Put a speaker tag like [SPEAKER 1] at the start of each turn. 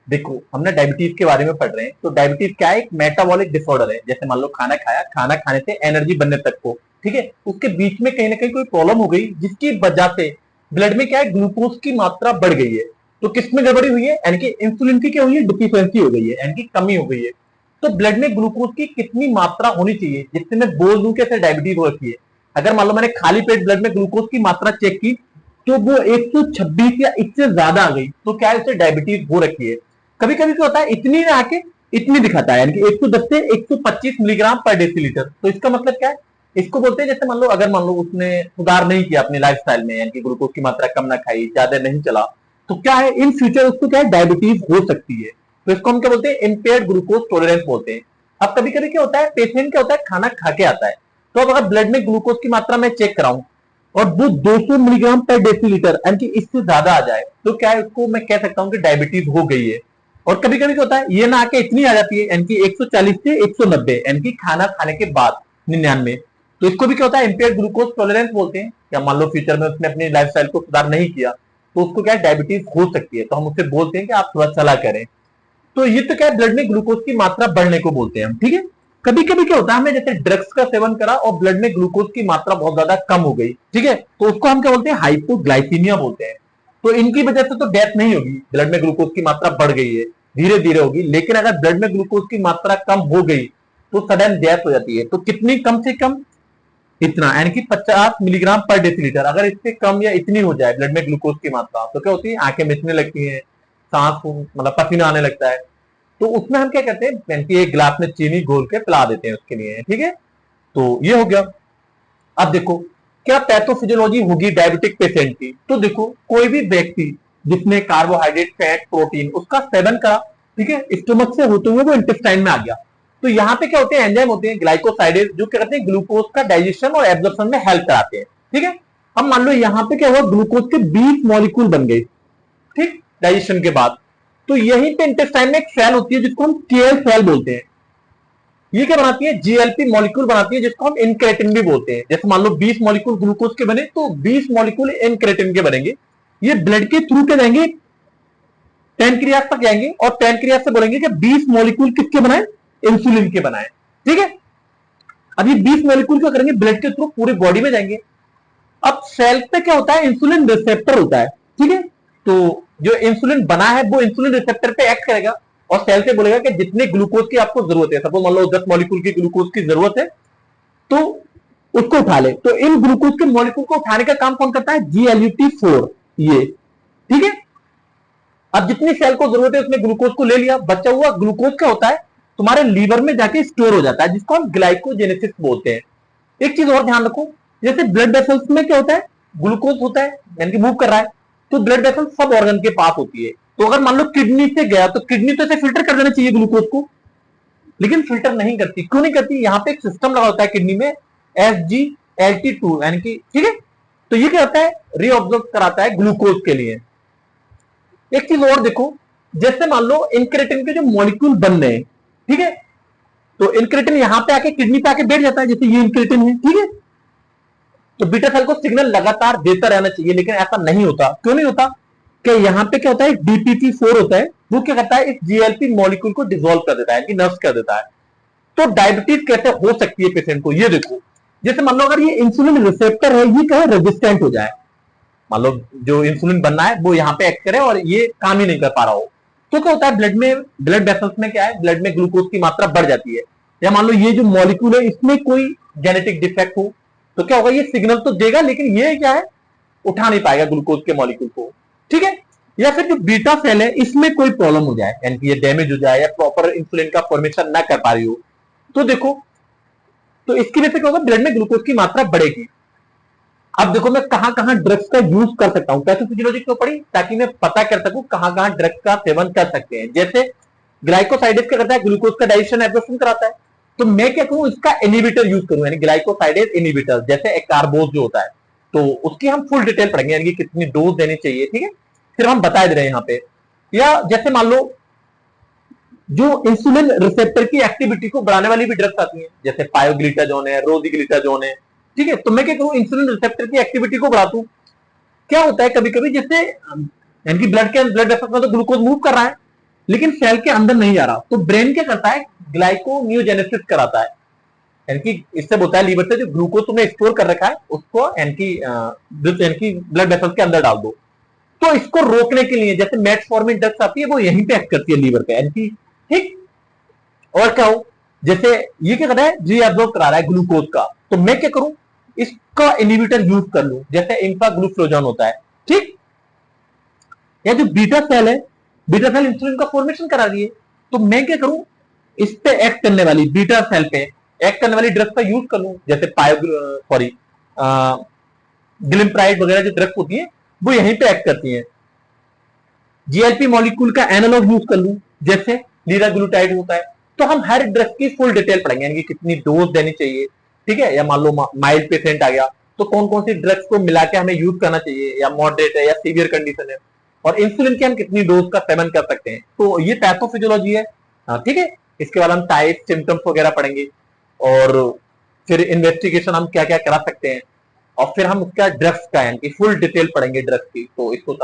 [SPEAKER 1] देखो हमने डायबिटीज के बारे में पढ़ रहे हैं, तो डायबिटीज क्या है? एक मेटाबॉलिक डिसऑर्डर है। जैसे मान लो खाना खाया, खाना खाने से एनर्जी बनने तक को, ठीक है, उसके बीच में कहीं ना कहीं कोई प्रॉब्लम हो गई जिसकी वजह से ब्लड में क्या है, ग्लूकोज की मात्रा बढ़ गई है। तो किसमें गड़बड़ी हुई है? यानी कि इंसुलिन की क्या हुई है? डिफिशियंसी हो गई है, यानी कि कमी हो गई है। तो ब्लड में ग्लूकोज की कितनी मात्रा होनी चाहिए, जिससे मैं बोल दूं कैसे डायबिटीज हो रखी है। अगर मान लो मैंने खाली पेट ब्लड में ग्लूकोज की मात्रा चेक की, तो वो 126 या इससे ज्यादा आ गई, तो क्या है, उसे डायबिटीज हो रखी है। कभी कभी क्या होता है, इतनी ना आके इतनी दिखाता है, यानी कि 110 से 125 मिलीग्राम पर डेसीलीटर। तो इसका मतलब क्या है? इसको बोलते हैं, जैसे मान लो, अगर मान लो उसने सुधार नहीं किया अपने लाइफस्टाइल में, यानी कि ग्लूकोज की मात्रा कम ना खाई, ज्यादा नहीं चला, तो क्या है, इन फ्यूचर उसको क्या है, डायबिटीज हो सकती है। तो इसको हम क्या बोलते हैं? इम्पेयर्ड ग्लूकोज टॉलरेंस बोलते हैं। अब कभी कभी क्या होता है, पेशेंट क्या होता है, खाना खा के आता है, तो अब अगर ब्लड में ग्लूकोज की मात्रा मैं चेक कराऊं और वो 200 मिलीग्राम पर डेसीलीटर, यानी कि इससे ज्यादा आ जाए, तो क्या है, उसको मैं कह सकता हूं कि डायबिटीज हो गई है। और कभी कभी क्या होता है, ये ना आके इतनी आ जाती है, यानी कि 140 से 190, यानी कि खाना खाने के बाद 99। तो इसको भी क्या होता है, इम्पेयर्ड ग्लूकोज टॉलरेंस बोलते हैं। या मान लो फ्यूचर में उसने अपनी लाइफस्टाइल को सुधार नहीं किया, तो उसको क्या है, डायबिटीज हो सकती है। तो हम उससे बोलते हैं कि आप थोड़ा चला करें। तो ये तो क्या है, ब्लड में ग्लूकोज की मात्रा बढ़ने को बोलते हैं हम, ठीक है। कभी कभी क्या होता है, हमने जैसे ड्रग्स का सेवन करा और ब्लड में ग्लूकोज की मात्रा बहुत ज्यादा कम हो गई, ठीक है, तो उसको हम क्या बोलते हैं, हाइपोग्लाइसीमिया बोलते हैं। तो इनकी वजह से तो डेथ नहीं होगी, ब्लड में ग्लूकोज की मात्रा बढ़ गई है, धीरे धीरे होगी। लेकिन अगर ब्लड में ग्लूकोज की मात्रा कम हो गई, तो सडन डेथ हो जाती है। तो कितनी कम से कम? इतना, यानी कि 50 मिलीग्राम पर डेसीलीटर। अगर इससे कम या इतनी हो जाए ब्लड में ग्लूकोज की मात्रा, तो क्या होती है, आंखें मिचने लगती हैं, सांस मतलब पसीना आने लगता है। तो उसमें हम क्या करते हैं, एक गिलास में चीनी घोल के पिला देते हैं उसके लिए, ठीक है। तो ये हो गया। अब देखो, क्या पैथोफिजियोलॉजी होगी डायबिटिक पेशेंट की? तो देखो, कोई भी व्यक्ति जिसने कार्बोहाइड्रेट, फैट, प्रोटीन उसका सेवन करा, ठीक है, स्टमक से होते हुए वो इंटेस्टाइन में आ गया, तो यहाँ पे क्या होते हैं, एंजाइम होते हैं ग्लाइकोसाइडेज, जो क्या करते हैं, ग्लूकोज का डाइजेशन और एब्जॉर्प्शन में हेल्प कराते हैं, ठीक है। अब मान लो यहाँ पे क्या हुआ, ग्लूकोज के 20 मॉलिक्यूल बन गए, ठीक, डाइजेशन के बाद। तो यहीं पे इंटेस्टाइन में एक सेल होती है जिसको हम केएल सेल बोलते हैं। ये क्या बनाती है, जीएलपी मॉलिक्यूल बनाती है, जिसको हम इनक्रेटिन भी बोलते हैं। जैसे मान लो 20 मॉलिक्यूल ग्लूकोज के बने, तो 20 मॉलिक्यूल इनक्रेटिन के बनेंगे। ये ब्लड के थ्रू के जाएंगे, पैनक्रियास तक जाएंगे, और पैनक्रियास से बोलेंगे कि 20 मॉलिक्यूल किसके बनाए, इंसुलिन के बनाए, ठीक है। अब ये 20 मॉलिक्यूल क्या करेंगे, ब्लड के थ्रू पूरी बॉडी में जाएंगे। अब सेल पे क्या होता है, इंसुलिन रिसेप्टर होता है, ठीक है। तो जो इंसुलिन बना है वो इंसुलिन रिसेप्टर पे एक्ट करेगा, और सेल से बोलेगा कि जितने ग्लूकोज की आपको जरूरत है, सपोज मान लो 10 मॉलिक्यूल की ग्लूकोज की जरूरत है, तो उसको उठा ले। तो इन ग्लूकोज के मॉलिक्यूल को उठाने का काम कौन करता है, GLUT4, ये, ठीक है। अब जितनी सेल को जरूरत है उसने ग्लूकोज को ले लिया, बचा हुआ ग्लूकोज क्या होता है, तुम्हारे लीवर में जाके स्टोर हो जाता है, जिसको हम ग्लाइकोजेनेसिस बोलते हैं। एक चीज और ध्यान रखो, जैसे ब्लड वेसल्स में क्या होता है, ग्लूकोज होता है, यानी कि मूव कर रहा है, तो ब्लड वेसल सब ऑर्गन के पास होती है। तो अगर मान लो किडनी से गया, तो किडनी तो इसे फिल्टर कर देना चाहिए ग्लूकोज को, लेकिन फिल्टर नहीं करती। क्यों नहीं करती? यहाँ पे एक सिस्टम लगा होता है किडनी में, SGLT2, यानी कि, ठीक है। तो ये क्या होता है, रीअब्जॉर्ब कराता है ग्लूकोज के लिए। एक चीज और देखो, जैसे मान लो इनक्रेटिन के जो मॉलिक्यूल बन रहे हैं, ठीक है, तो इनक्रेटिन यहां पे आके किडनी पे आके बैठ जाता है, जैसे ये इनक्रेटिन है, ठीक है। तो बीटा सेल को सिग्नल लगातार देता रहना चाहिए, लेकिन ऐसा नहीं होता। क्यों नहीं होता? कि यहां पे क्या होता है, DPP4 होता है, वो क्या करता है, इस GLP मॉलिक्यूल को डिसॉल्व कर देता है, कि नष्ट कर देता है। तो डायबिटीज कैसे हो सकती है पेशेंट को, ये देखो। जैसे मान लो अगर ये इंसुलिन रिसेप्टर है, ये क्या है, रेजिस्टेंट हो जाए, मान लो जो इंसुलिन बनना है वो यहाँ पे एक्ट करे और ये काम ही नहीं कर पा रहा हो, तो क्या होता है, ब्लड में, ब्लड वेसल्स में क्या है, ब्लड में ग्लूकोज की मात्रा बढ़ जाती है। या मान लो ये जो मॉलिक्यूल है इसमें कोई जेनेटिक डिफेक्ट हो, तो क्या होगा, ये सिग्नल तो देगा, लेकिन ये क्या है, उठा नहीं पाएगा ग्लूकोज के मॉलिक्यूल को, ठीक है। या फिर जो बीटा सेल है इसमें कोई प्रॉब्लम हो जाए, यानी कि ये डैमेज हो जाए, या प्रॉपर इंसुलिन का फॉर्मेशन ना कर पा रही हो, तो देखो, तो इसकी वजह से क्या होगा, ब्लड में ग्लूकोज की मात्रा बढ़ेगी। अब देखो, मैं कहां कहां ड्रग्स का यूज कर सकता हूं, पैथोफिजियोलॉजी क्यों पढ़ी, ताकि मैं पता कर सकूं कहां कहां ड्रग्स का सेवन कर सकते हैं। जैसे ग्लाइकोसाइडेज क्या करता है, ग्लूकोज का डाइजेशन एब्जॉर्प्शन कराता है, तो मैं क्या करूं, इसका इनिबिटर यूज करूं, यानी ग्लाइकोसाइडेज इनिबिटर, जैसे एक कार्बोज जो होता है, तो उसकी हम फुल डिटेल पढ़ेंगे, यानी कि कितनी डोज देनी चाहिए, ठीक है, फिर हम बता दे रहे हैं यहाँ पे। या जैसे मान लो जो इंसुलिन रिसेप्टर की एक्टिविटी को बढ़ाने वाली भी ड्रग्स आती हैं, जैसे पायोग्लिटाजोन है, रोजिग्लिटाजोन है, ठीक है। तो मैं क्या करूं, इंसुलिन रिसेप्टर की एक्टिविटी को बढ़ाता हूं। क्या होता है, कभी कभी जैसे यानी कि ब्लड वेसल में तो ग्लूकोज मूव कर रहा है, लेकिन सेल के अंदर नहीं जा रहा, तो ब्रेन क्या करता है, ग्लाइकोनियोजेनेसिस कराता है, यानी कि इससे बोलता है लीवर से जो ग्लूकोज तुमने स्टोर कर रखा है उसको यानी ब्लड वेसल्स के अंदर डाल दो। तो इसको रोकने के लिए जैसे मेटफॉर्मिन ड्रग्स आती है वो यहीं पे एक्ट करती है लीवर पे, यानी कि ठीक। और क्या हो, जैसे ये क्या कर रहा है, जी एब्जॉर्ब करा रहा है ग्लूकोज का, तो मैं क्या करूं, इसका इनहिबिटर यूज कर लूं, जैसे इम्पाग्लूफ्लोजन होता है, ठीक। या जो बीटा सेल है, बीटा सेल इंसुलिन का फॉर्मेशन करा रही है, तो मैं क्या करूं, इस पे एक्ट करने वाली, बीटा सेल पे एक्ट करने वाली ड्रग्स का यूज कर लूं, जैसे ग्लिम्प्राइड वगैरह जो ड्रग्स होती है वो यहीं पे एक्ट करती हैं। जीएलपी मॉलिक्यूल का एनालॉग यूज कर लूं, जैसे लीराग्लूटाइड होता है। तो हम हर ड्रग की फुल डिटेल पढ़ेंगे, यानी कि कितनी डोज देनी चाहिए, ठीक है, या मान लो माइल्ड पेशेंट आ गया तो कौन कौन सी ड्रग्स को मिला के हमें यूज करना चाहिए, या मॉडरेट है या सीवियर कंडीशन है, और इंसुलिन के हम कितनी डोज का सेवन कर सकते हैं। तो ये पैथोफिजियोलॉजी है, ठीक है। इसके बाद हम टाइप सिम्टम्स वगैरह पढ़ेंगे, और फिर इन्वेस्टिगेशन हम क्या क्या करा सकते हैं, और फिर हम उसका ड्रग्स का यानी कि फुल डिटेल पढ़ेंगे ड्रग्स की। तो इसको